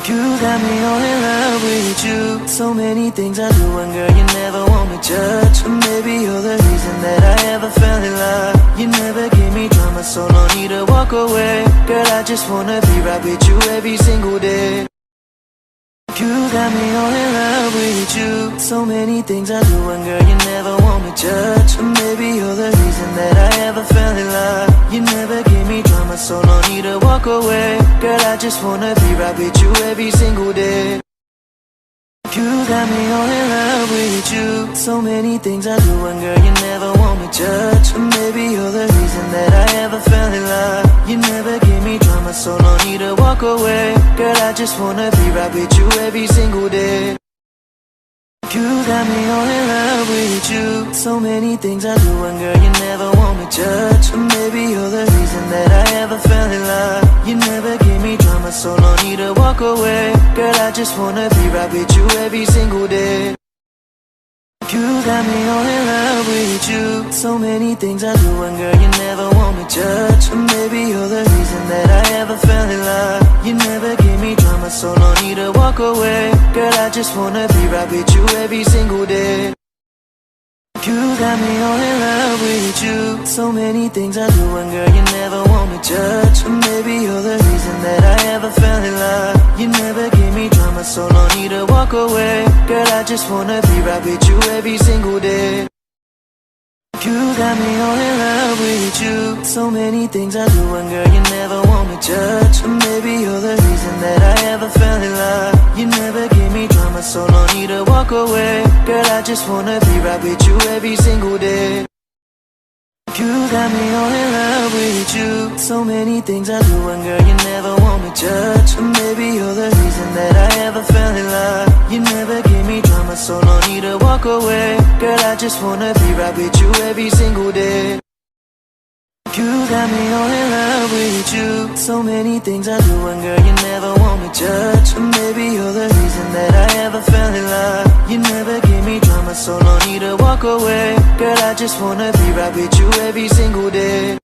You got me all in love with you. So many things I do and girl you never want me judge. Maybe you're the reason that I ever fell in love. You never gave me drama, so no need to walk away. Girl, I just wanna be right with you every single day. You got me all in love with you. So many things I do and girl you never want me judge. Maybe you're the reason that I ever fell in love. You never gave me drama, so no need to walk away. Girl, I just wanna be right with you every single day. You got me all in love with you. So many things I do and girl you never want me judge. Maybe you're the reason that I ever fell in love. You never gave me drama, so no need to walk away. Girl, I just wanna be right with you every single day. You got me all in love with you. So many things I do and girl you never want me judge. Maybe you're the reason that I ever fell in love. You never gave me drama, so no need to walk away. Girl, I just wanna be right with you every single day. You got me all in love with you. So many things I do and girl you never want me judge. Maybe you're the reason that I ever fell in love. You never gave me drama, so no need to walk away. Girl, I just wanna be right with you every single day. You got me all in love with you. So many things I do and girl you never want me judge. Maybe you're the reason that I ever fell in love. You never gave me drama, so no need to walk away. Girl, I just wanna be right with you every single day. You got me all in love with you. So many things I do and girl you never want me judge. Maybe you're the reason that I ever fell in love. You never gave me drama, so no need to walk away. Girl, I just wanna be right with you every single day. You got me all in love with you. So many things I do and girl you never want me judge. Maybe you're the reason that I ever fell in love. You never gave me drama, so no need to walk away. Girl, I just wanna be right with you every single day. You got me all in love with you. So many things I do and girl you never want me judge. Maybe you're the reason that I ever fell in love. You never gave me drama, so no need to walk away. Girl, I just wanna be right with you every single day.